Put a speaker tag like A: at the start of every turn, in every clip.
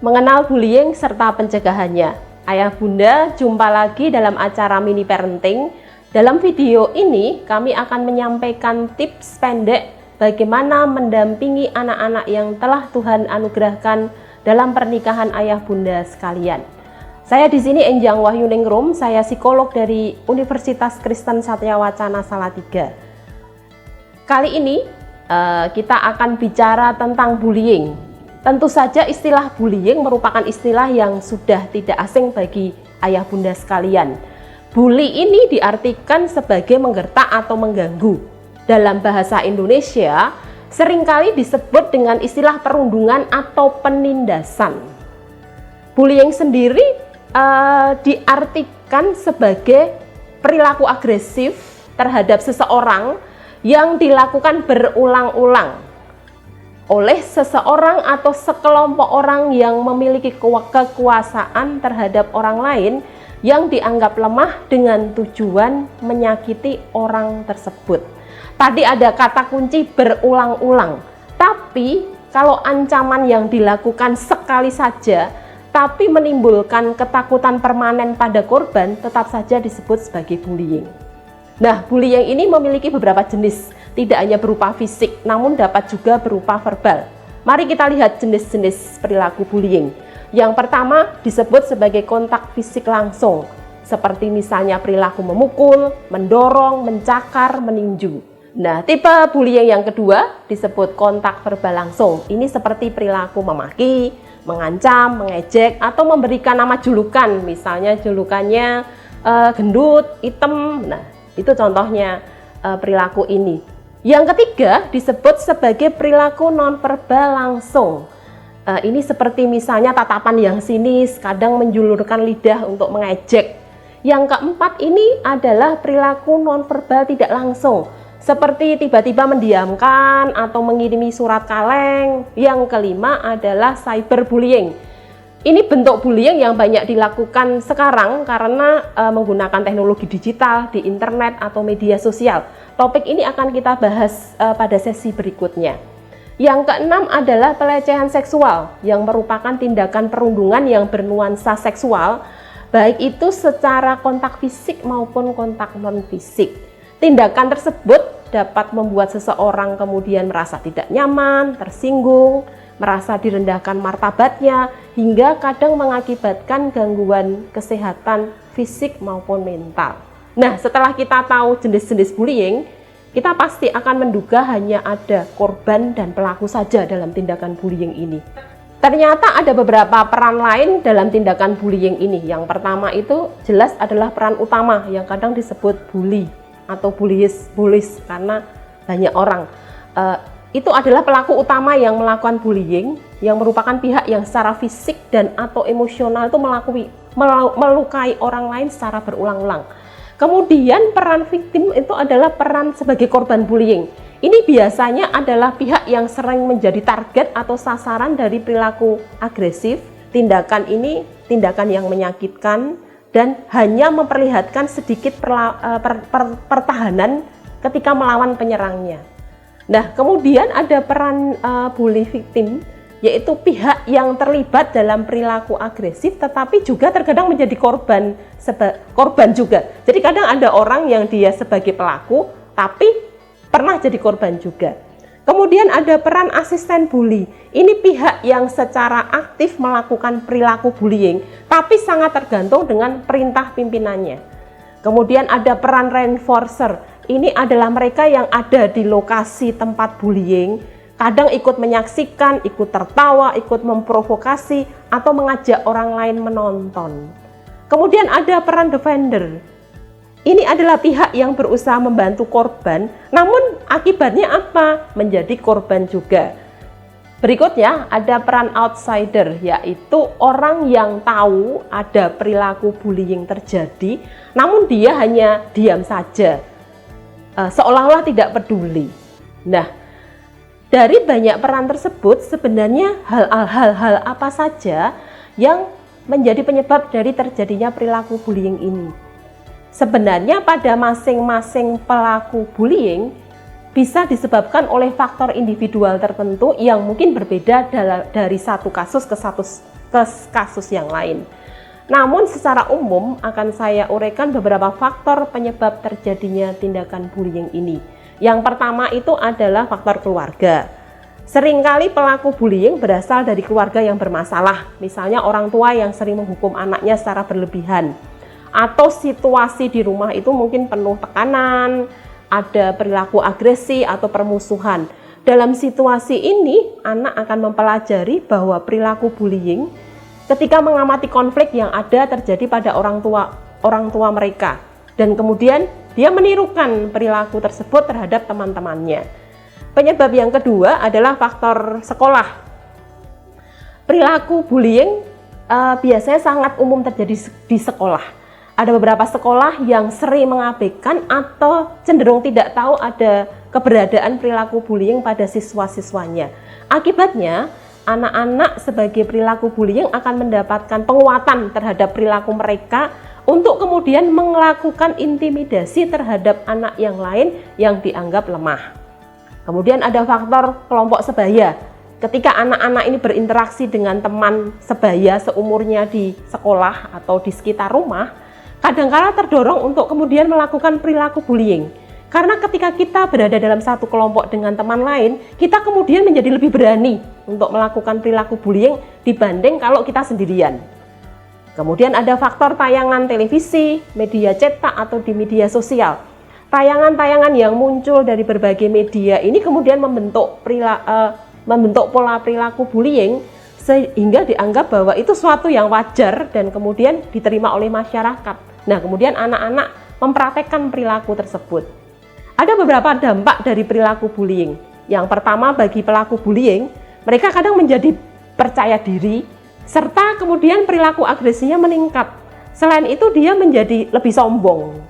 A: mengenal bullying serta pencegahannya. Ayah Bunda, jumpa lagi dalam acara mini parenting. Dalam video ini kami akan menyampaikan tips pendek bagaimana mendampingi anak-anak yang telah Tuhan anugerahkan dalam pernikahan ayah bunda sekalian. Saya di sini Enjang Wahyuningrum, saya psikolog dari Universitas Kristen Satya Wacana Salatiga. Kali ini kita akan bicara tentang bullying. Tentu saja istilah bullying merupakan istilah yang sudah tidak asing bagi ayah bunda sekalian. Bully ini diartikan sebagai menggertak atau mengganggu. Dalam bahasa Indonesia, seringkali disebut dengan istilah perundungan atau penindasan. Bullying sendiri diartikan sebagai perilaku agresif terhadap seseorang yang dilakukan berulang-ulang oleh seseorang atau sekelompok orang yang memiliki kekuasaan terhadap orang lain yang dianggap lemah dengan tujuan menyakiti orang tersebut. Tadi ada kata kunci berulang-ulang, tapi kalau ancaman yang dilakukan sekali saja tapi menimbulkan ketakutan permanen pada korban, tetap saja disebut sebagai bullying. Nah, bullying ini memiliki beberapa jenis, tidak hanya berupa fisik, namun dapat juga berupa verbal. Mari kita lihat jenis-jenis perilaku bullying. Yang pertama disebut sebagai kontak fisik langsung, seperti misalnya perilaku memukul, mendorong, mencakar, meninju. Nah, tipe bullying yang kedua disebut kontak verbal langsung. Ini seperti perilaku memaki, mengancam, mengejek, atau memberikan nama julukan, misalnya julukannya gendut, hitam. Nah, itu contohnya perilaku ini. Yang ketiga disebut sebagai perilaku nonverbal langsung. Ini seperti misalnya tatapan yang sinis, kadang menjulurkan lidah untuk mengejek. Yang keempat ini adalah perilaku nonverbal tidak langsung, seperti tiba-tiba mendiamkan atau mengirimi surat kaleng. Yang kelima adalah cyberbullying. Ini bentuk bullying yang banyak dilakukan sekarang karena menggunakan teknologi digital di internet atau media sosial. Topik ini akan kita bahas pada sesi berikutnya. Yang keenam adalah pelecehan seksual yang merupakan tindakan perundungan yang bernuansa seksual, baik itu secara kontak fisik maupun kontak non-fisik. Tindakan tersebut dapat membuat seseorang kemudian merasa tidak nyaman, tersinggung, merasa direndahkan martabatnya, hingga kadang mengakibatkan gangguan kesehatan fisik maupun mental. Nah, setelah kita tahu jenis-jenis bullying, kita pasti akan menduga hanya ada korban dan pelaku saja dalam tindakan bullying ini. Ternyata ada beberapa peran lain dalam tindakan bullying ini. Yang pertama itu jelas adalah peran utama yang kadang disebut bully atau bullies karena banyak orang. Itu adalah pelaku utama yang melakukan bullying, yang merupakan pihak yang secara fisik dan atau emosional itu melukai orang lain secara berulang-ulang. Kemudian peran victim itu adalah peran sebagai korban bullying. Ini biasanya adalah pihak yang sering menjadi target atau sasaran dari perilaku agresif. Tindakan ini tindakan yang menyakitkan dan hanya memperlihatkan sedikit pertahanan ketika melawan penyerangnya. Nah, kemudian ada peran bully victim, yaitu pihak yang terlibat dalam perilaku agresif tetapi juga terkadang menjadi korban juga. Jadi kadang ada orang yang dia sebagai pelaku tapi pernah jadi korban juga. Kemudian ada peran asisten bully. Ini pihak yang secara aktif melakukan perilaku bullying tapi sangat tergantung dengan perintah pimpinannya. Kemudian ada peran reinforcer. Ini adalah mereka yang ada di lokasi tempat bullying, kadang ikut menyaksikan, ikut tertawa, ikut memprovokasi, atau mengajak orang lain menonton. Kemudian ada peran defender. Ini adalah pihak yang berusaha membantu korban, namun akibatnya apa? Menjadi korban juga. Berikutnya ada peran outsider, yaitu orang yang tahu ada perilaku bullying terjadi, namun dia hanya diam saja. Seolah-olah tidak peduli. Nah, dari banyak peran tersebut sebenarnya hal-hal apa saja yang menjadi penyebab dari terjadinya perilaku bullying ini. Sebenarnya pada masing-masing pelaku bullying bisa disebabkan oleh faktor individual tertentu yang mungkin berbeda dari satu kasus ke kasus yang lain. Namun secara umum akan saya uraikan beberapa faktor penyebab terjadinya tindakan bullying ini. Yang pertama itu adalah faktor keluarga. Seringkali pelaku bullying berasal dari keluarga yang bermasalah, misalnya orang tua yang sering menghukum anaknya secara berlebihan, atau situasi di rumah itu mungkin penuh tekanan, ada perilaku agresi atau permusuhan. Dalam situasi ini, anak akan mempelajari bahwa perilaku bullying ketika mengamati konflik yang ada terjadi pada orang tua mereka, dan kemudian dia menirukan perilaku tersebut terhadap teman-temannya. Penyebab yang kedua adalah faktor sekolah. Perilaku bullying biasanya sangat umum terjadi di sekolah. Ada beberapa sekolah yang sering mengabaikan atau cenderung tidak tahu ada keberadaan perilaku bullying pada siswa-siswanya. Akibatnya, anak-anak sebagai perilaku bullying akan mendapatkan penguatan terhadap perilaku mereka untuk kemudian melakukan intimidasi terhadap anak yang lain yang dianggap lemah. Kemudian ada faktor kelompok sebaya. Ketika anak-anak ini berinteraksi dengan teman sebaya seumurnya di sekolah atau di sekitar rumah, kadang-kala terdorong untuk kemudian melakukan perilaku bullying. Karena ketika kita berada dalam satu kelompok dengan teman lain, kita kemudian menjadi lebih berani untuk melakukan perilaku bullying dibanding kalau kita sendirian. Kemudian ada faktor tayangan televisi, media cetak atau di media sosial. Tayangan-tayangan yang muncul dari berbagai media ini kemudian membentuk pola perilaku bullying sehingga dianggap bahwa itu suatu yang wajar dan kemudian diterima oleh masyarakat. Nah, kemudian anak-anak mempraktekkan perilaku tersebut. Ada beberapa dampak dari perilaku bullying. Yang pertama, bagi pelaku bullying, mereka kadang menjadi percaya diri serta kemudian perilaku agresinya meningkat. Selain itu, dia menjadi lebih sombong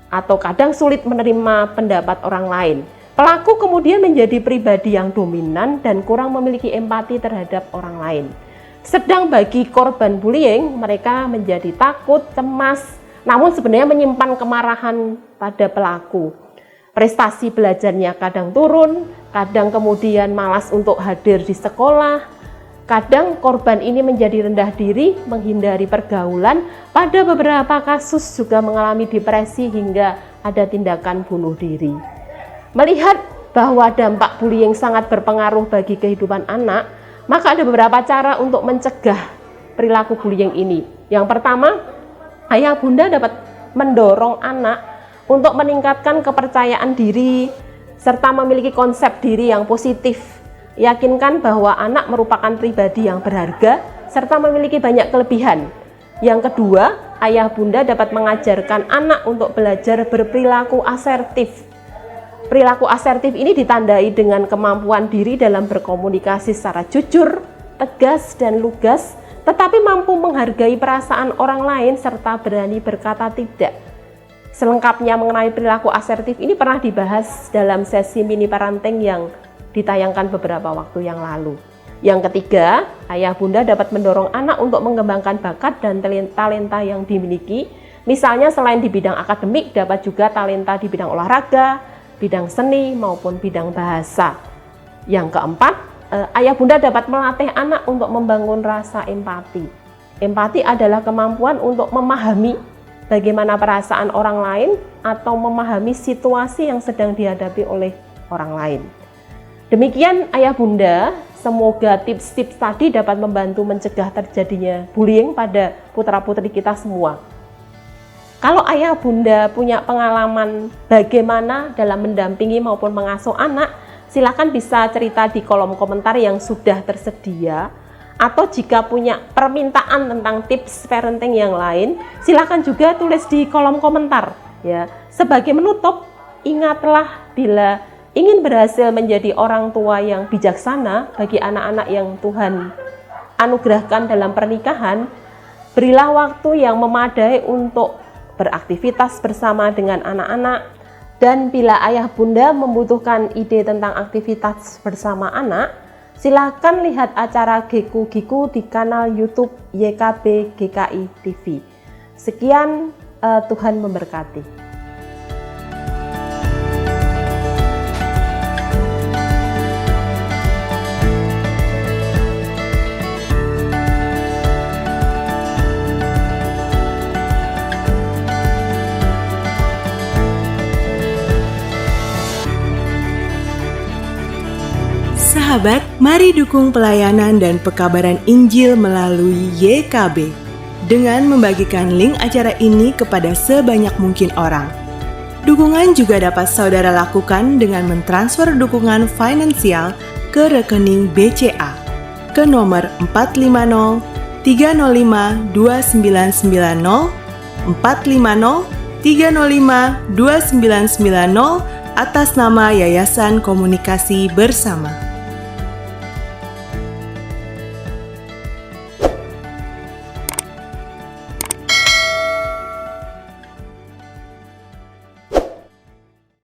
A: atau kadang sulit menerima pendapat orang lain. Pelaku kemudian menjadi pribadi yang dominan dan kurang memiliki empati terhadap orang lain. Sedang bagi korban bullying, mereka menjadi takut, cemas, namun sebenarnya menyimpan kemarahan pada pelaku. Prestasi belajarnya kadang turun, kadang kemudian malas untuk hadir di sekolah. Kadang korban ini menjadi rendah diri, menghindari pergaulan, pada beberapa kasus juga mengalami depresi hingga ada tindakan bunuh diri. Melihat bahwa dampak bullying sangat berpengaruh bagi kehidupan anak, maka ada beberapa cara untuk mencegah perilaku bullying ini. Yang pertama, ayah bunda dapat mendorong anak untuk meningkatkan kepercayaan diri, serta memiliki konsep diri yang positif. Yakinkan bahwa anak merupakan pribadi yang berharga serta memiliki banyak kelebihan. Yang kedua, ayah bunda dapat mengajarkan anak untuk belajar berperilaku asertif. Perilaku asertif ini ditandai dengan kemampuan diri dalam berkomunikasi secara jujur, tegas, dan lugas, tetapi mampu menghargai perasaan orang lain serta berani berkata tidak. Selengkapnya mengenai perilaku asertif ini pernah dibahas dalam sesi mini parenting yang ditayangkan beberapa waktu yang lalu. Yang ketiga, ayah bunda dapat mendorong anak untuk mengembangkan bakat dan talenta yang dimiliki. Misalnya selain di bidang akademik, dapat juga talenta di bidang olahraga, bidang seni, maupun bidang bahasa. Yang keempat, ayah bunda dapat melatih anak untuk membangun rasa empati. Empati adalah kemampuan untuk memahami bagaimana perasaan orang lain atau memahami situasi yang sedang dihadapi oleh orang lain. Demikian ayah bunda, semoga tips-tips tadi dapat membantu mencegah terjadinya bullying pada putra-putri kita semua. Kalau ayah bunda punya pengalaman bagaimana dalam mendampingi maupun mengasuh anak, silakan bisa cerita di kolom komentar yang sudah tersedia. Atau jika punya permintaan tentang tips parenting yang lain, silakan juga tulis di kolom komentar. Ya, sebagai menutup, ingatlah bila ingin berhasil menjadi orang tua yang bijaksana bagi anak-anak yang Tuhan anugerahkan dalam pernikahan, berilah waktu yang memadai untuk beraktivitas bersama dengan anak-anak. Dan bila ayah bunda membutuhkan ide tentang aktivitas bersama anak, silakan lihat acara Giku-Giku di kanal YouTube YKB GKI TV. Sekian, Tuhan memberkati.
B: Sahabat, mari dukung pelayanan dan pekabaran Injil melalui YKB dengan membagikan link acara ini kepada sebanyak mungkin orang. Dukungan juga dapat saudara lakukan dengan mentransfer dukungan finansial ke rekening BCA ke nomor 450 305 2990 450 305 2990 atas nama Yayasan Komunikasi Bersama.